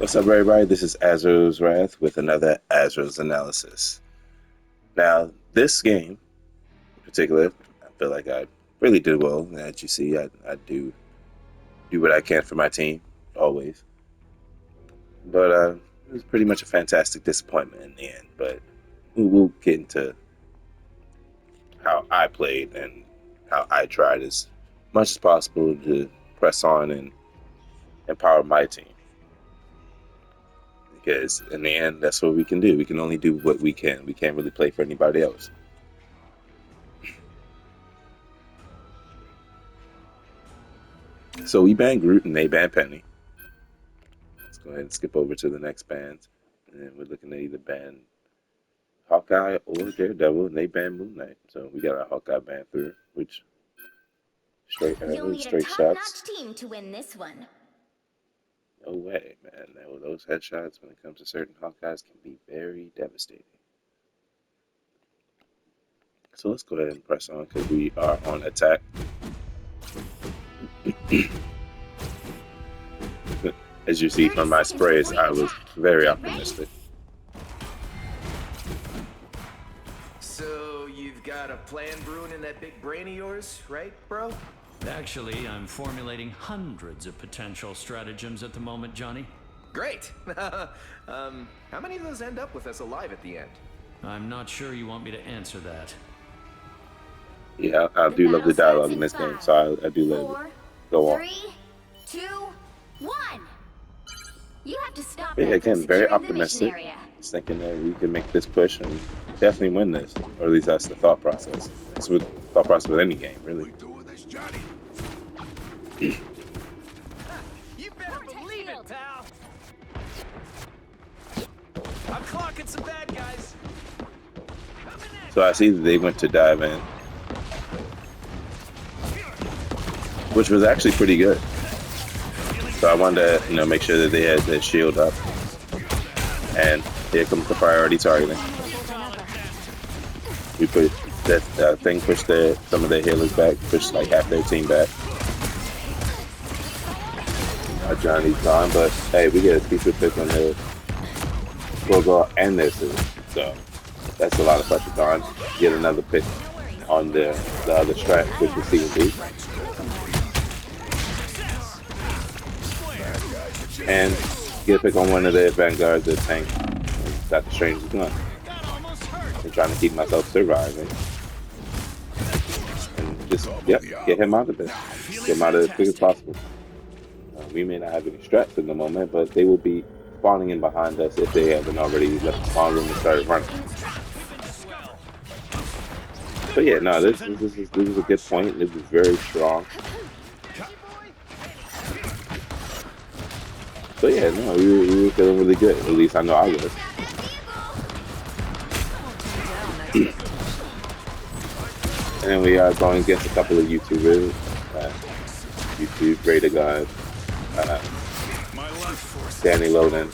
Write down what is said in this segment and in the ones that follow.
What's up, everybody? This is Azrael's Wrath with another Azrael's Analysis. Now, this game in particular, I feel like I really did well. As you see, I do what I can for my team, always. But it was pretty much a fantastic disappointment in the end. But we'll get into how I played and how I tried as much as possible to press on and empower my team. Because in the end, that's what we can do. We can only do what we can. We can't really play for anybody else. So we banned Groot and they banned Penny. Let's go ahead and skip over to the next band. And we're looking at either ban Hawkeye or Daredevil, and they banned Moon Knight. So we got our Hawkeye ban through, which straight shots. Team to win this one. No way, man. Those headshots, when it comes to certain Hawkeyes, can be very devastating. So let's go ahead and press on because we are on attack. As you see from my sprays, I was very optimistic. So you've got a plan brewing in that big brain of yours, right, bro? Actually, I'm formulating hundreds of potential stratagems at the moment, Johnny. Great. How many of those end up with us alive at the end? I'm not sure you want me to answer that. Yeah, I do love the dialogue in this game, so I do let it go on. 3, 2, 1. You have to stop. Yeah, again, very optimistic. Just thinking that we can make this push and definitely win this, or at least that's the thought process. That's what thought process with any game, really. You better believe it, pal. I'm clocking some bad guys. So I see that they went to dive in, which was actually pretty good. So I wanted to, make sure that they had their shield up. And here comes the priority targeting. We put that thing, pushed some of their healers back, pushed like half their team back. Johnny's gone, but hey, we get a feature pick on the Gorgo and their suit. So that's a lot of pressure gone. Get another pick on the other strat, which is C&D. And get a pick on one of their vanguards that tank. Got the stranger's gun. I'm trying to keep myself surviving. And just, get him out of there. Get him out of there as quick as possible. We may not have any strats in the moment, but they will be spawning in behind us if they haven't already left the spawn room and started running. But yeah, no, this is a good point. This is very strong. So yeah, no, we were feeling really good. At least I know I was. And we are going against a couple of YouTubers. YouTube, Raider God, Danny Loden,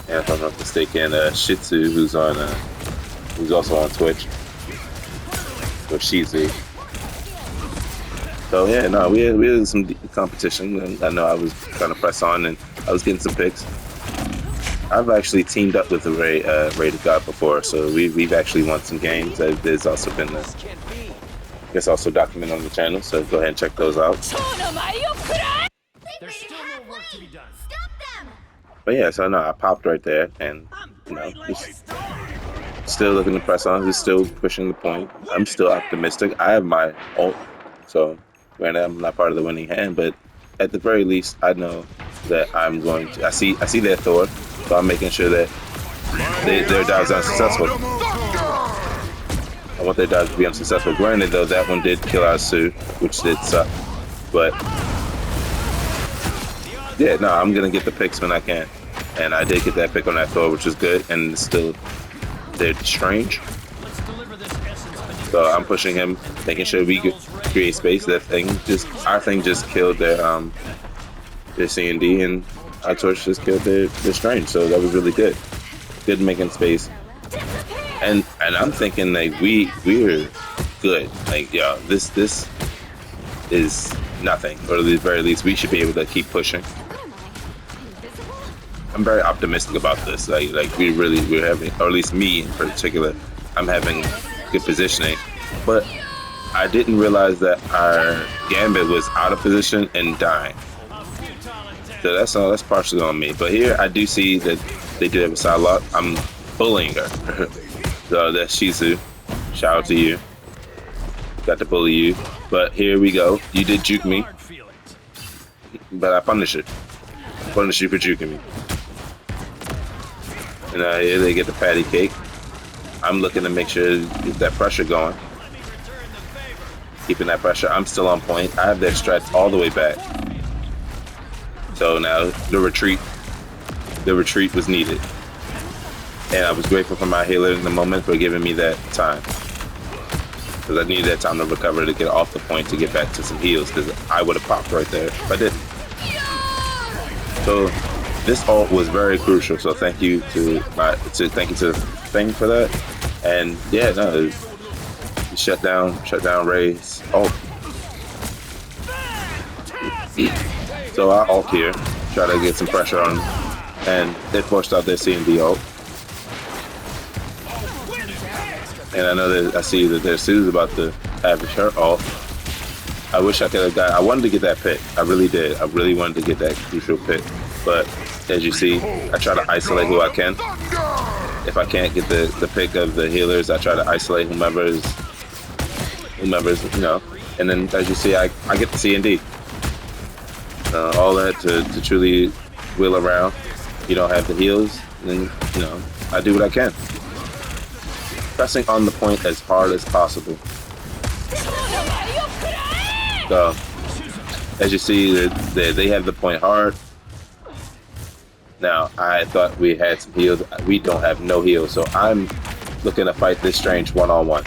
and if I'm not mistaken, Shih Tzu, who's also on Twitch, or Shizu. So yeah, no, we had some competition, and I know I was trying to press on, and I was getting some picks. I've actually teamed up with the Raider God before, so we've actually won some games. There's also been it's also documented on the channel, so go ahead and check those out. There's still more work to be done. Stop them! But yeah, so no, I popped right there, and just still looking to press on. Just still pushing the point. I'm still optimistic. I have my ult, so granted I'm not part of the winning hand, but at the very least, I know that I'm going to. I see their Thor, so I'm making sure that their dives are unsuccessful. I want their dives to be unsuccessful. Granted, though, that one did kill our Sue, which did suck, but. Yeah, no, I'm going to get the picks when I can. And I did get that pick on that Thor, which is good. And still, they're strange. So I'm pushing him, making sure we create space. Our thing just killed their C&D, and our torch just killed their strange. So that was really good. Good making space. And I'm thinking, like, we're good. Like, yo, this is nothing. Or at the very least, we should be able to keep pushing. I'm very optimistic about this. Like we're having, or at least me in particular, I'm having good positioning. But I didn't realize that our Gambit was out of position and dying. So that's partially on me. But here I do see that they do have a side lock. I'm bullying her. So that's Shizu. Shout out to you. Got to bully you. But here we go. You did juke me. But I punish it. Punish you for juking me. And here they get the patty cake. I'm looking to make sure to get that pressure going. Keeping that pressure. I'm still on point. I have their strats all the way back. So now the retreat was needed. And I was grateful for my healer in the moment for giving me that time. Because I needed that time to recover to get off the point to get back to some heals, because I would have popped right there if I didn't. So this ult was very crucial. So thank you to Thing for that. And yeah, no, shut down Ray's ult. So I ult here, try to get some pressure on them, and they forced out their C&D ult. And I know that I see that their Sue's about to average her ult. I wish I could have got. I wanted to get that pick. I really did. I really wanted to get that crucial pick. But as you see, I try to isolate who I can. If I can't get the pick of the healers, I try to isolate whomever's, And then as you see, I get the C&D. All that to truly wheel around. You don't have the heals, then I do what I can. Pressing on the point as hard as possible. So, as you see, they have the point hard. Now, I thought we had some heals. We don't have no heals, so I'm looking to fight this strange one-on-one.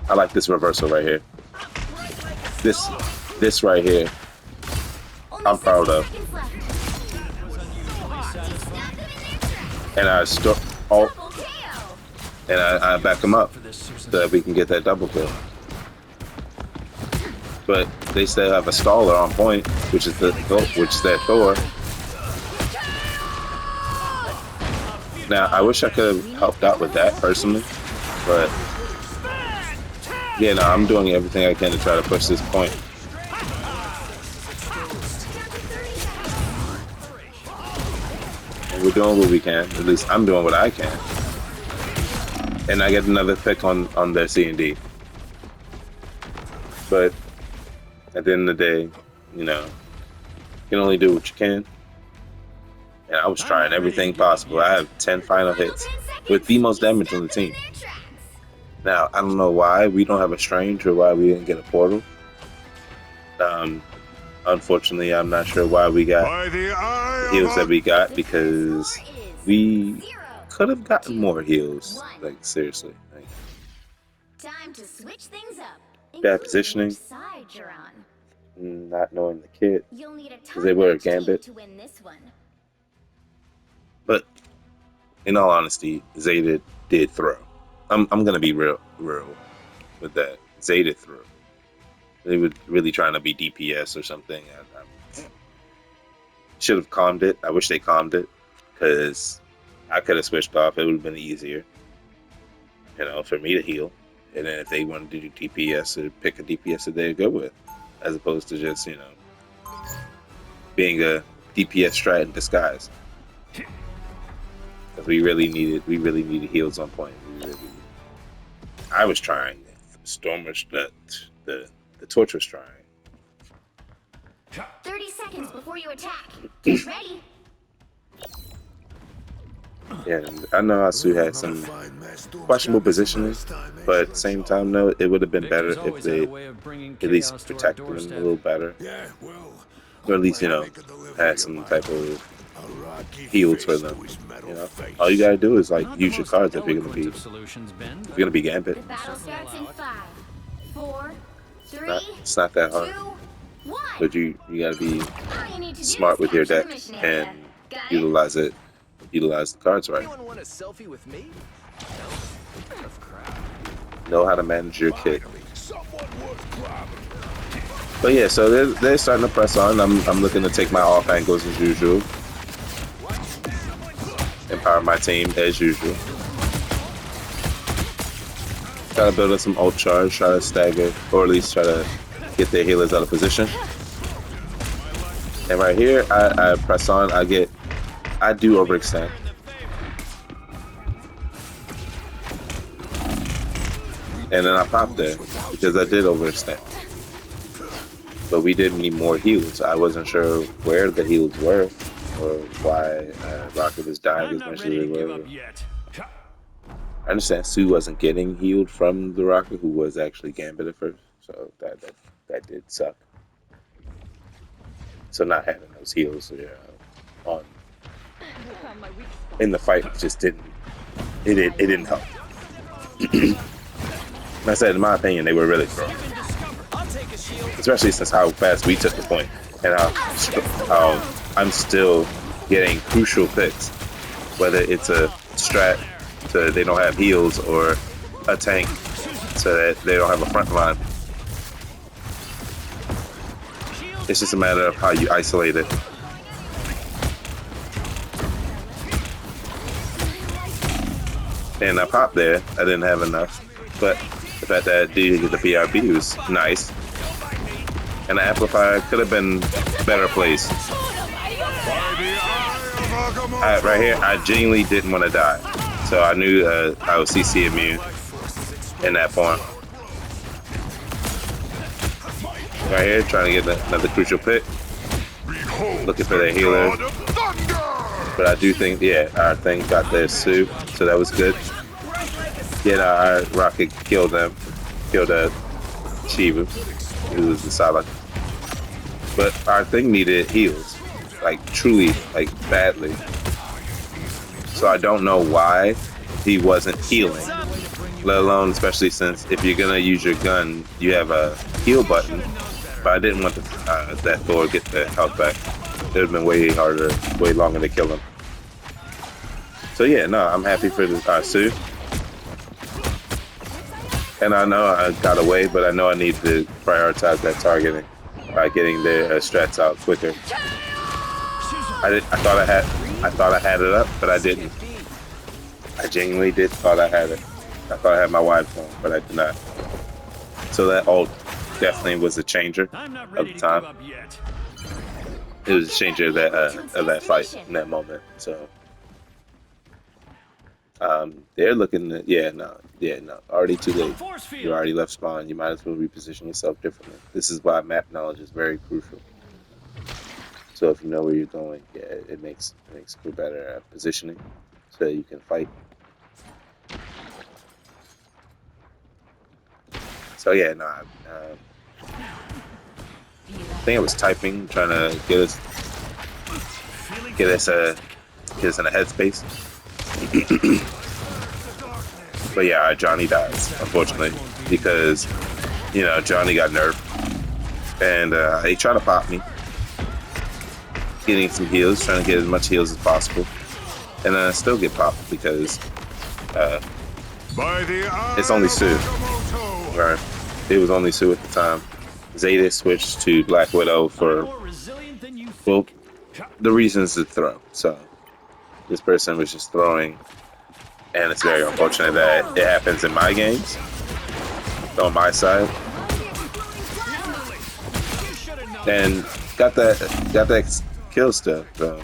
I like this reversal right here. This right here, I'm proud of. And I I back him up so that we can get that double kill. But they still have a staller on point, which is their Thor. Now I wish I could have helped out with that personally, but yeah, no, I'm doing everything I can to try to push this point. And we're doing what we can. At least I'm doing what I can. And I get another pick on their C&D. But at the end of the day, you can only do what you can. And I was trying everything possible. I have 10 final hits with the most damage on the team. Now, I don't know why we don't have a Strange or why we didn't get a Portal. Unfortunately, I'm not sure why we got the heals that we got, because we could have gotten more heals. Like, seriously. Like, time to switch things up. Bad positioning. Side you're on. Not knowing the kit. Because they were a Gambit. to win this one. But in all honesty, Zeta did throw. I'm gonna be real with that. Zeta threw. They were really trying to be DPS or something. I should have calmed it. I wish they calmed it, because I could have switched off. It would have been easier, for me to heal. And then if they wanted to do DPS, or pick a DPS that they'd go with, as opposed to just being a DPS strat in disguise. Because we really needed heals on point. I was trying. The Torch was trying. 30 seconds before you attack. Get ready. Yeah, and I know Asu had some questionable positioning, but at the same time, though, it would have been better if they at least protected him a little better. Or at least, had some type of heals for them. All you gotta do is use your cards if you're gonna be Gambit. The battle starts in 5, 4, 3, It's not that hard. 2, 1. But you gotta be All you need to do smart is with your capture deck the mission area. and Got utilize the cards right. Anyone want a selfie with me? No? Of crap. Know how to manage your kit. But yeah, so they're starting to press on. I'm looking to take my off angles as usual. empower my team as usual. Try to build up some ult charge, try to stagger, or at least try to get their healers out of position. And right here, I press on, I do overextend. And then I popped there because I did overextend. But we did need more heals. I wasn't sure where the heals were or why Rocket was dying as much as they were. I understand Sue wasn't getting healed from the Rocket, who was actually Gambit at first, so that did suck. So not having those heals on in the fight just didn't help. I said, in my opinion, they were really broke, especially since how fast we took the point and how I'm still getting crucial picks, whether it's a strat so that they don't have heals or a tank so that they don't have a front line. It's just a matter of how you isolate it. And I popped there. I didn't have enough, but the fact that I did get the PRB was nice. And the amplifier could have been better placed. Right here, I genuinely didn't want to die, so I knew I was CC immune in that form. Right here, trying to get another crucial pick. Looking for their healer. But I do think, yeah, our thing got their Sue, so that was good. Yet our Rocket killed them. Killed Shiva, who was the Salak. But our thing needed heals. Like, truly, like, badly. So I don't know why he wasn't healing. Let alone, especially since if you're gonna use your gun, you have a heal button. But I didn't want that Thor get the health back. It would have been way harder, way longer to kill him. So yeah, no, I'm happy for Sue. And I know I got away, but I know I need to prioritize that targeting by getting their strats out quicker. I thought I had it up, but I didn't. I genuinely thought I had it. I thought I had my wide form, but I did not. So that ult definitely was a changer of the time. It was a changer of that fight in that moment. So they're looking at, no, already too late. You already left spawn. You might as well reposition yourself differently. This is why map knowledge is very crucial. So if you know where you're going, yeah, it makes for better positioning, so that you can fight. So yeah, no, I think I was typing, trying to get us in a headspace. But yeah, Johnny dies, unfortunately, because Johnny got nerfed, and he tried to pop me, getting some heals, trying to get as much heals as possible, and then I still get popped because it's only Sue. Right. It was only Sue at the time. Zeta switched to Black Widow for, well, the reasons to throw. So this person was just throwing, and it's very unfortunate that it happens in my games, on my side. And got that kill still, so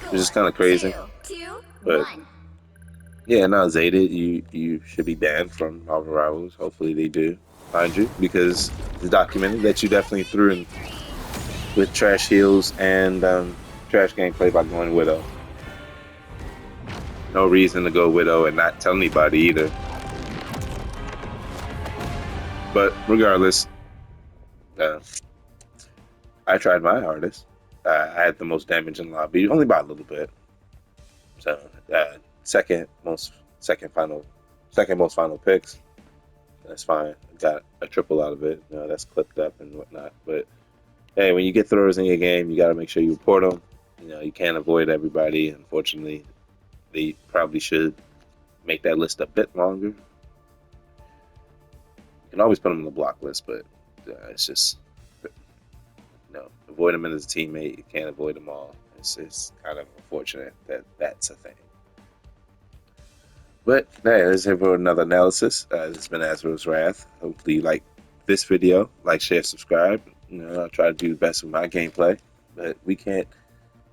it's just kind of crazy. But yeah, no, Zeta, you should be banned from Marvel Rivals. Hopefully they do find you, because it's documented that you definitely threw in with trash heals and trash gameplay by going Widow. No reason to go Widow and not tell anybody either. But regardless, I tried my hardest. I had the most damage in lobby, only by a little bit. So second most final picks. That's fine. Got a triple out of it. That's clipped up and whatnot. But hey, when you get throwers in your game, you got to make sure you report them. You can't avoid everybody. Unfortunately, they probably should make that list a bit longer. You can always put them on the block list, but it's just avoid them as a teammate. You can't avoid them all. it's kind of unfortunate that that's a thing. But hey, that's it for another analysis. This has been Azrael's Wrath. Hopefully you like this video. Like, share, subscribe. I'll try to do the best with my gameplay. But we can't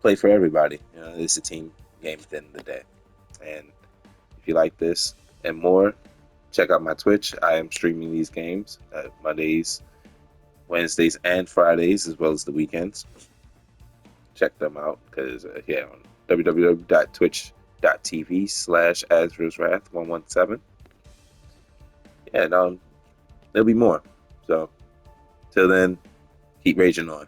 play for everybody. It's a team game at the end of the day. And if you like this and more, check out my Twitch. I am streaming these games Mondays, Wednesdays, and Fridays, as well as the weekends. Check them out because on www.twitch.tv/Azrael'sWrath117. Yeah, and there'll be more. So till then, keep raging on.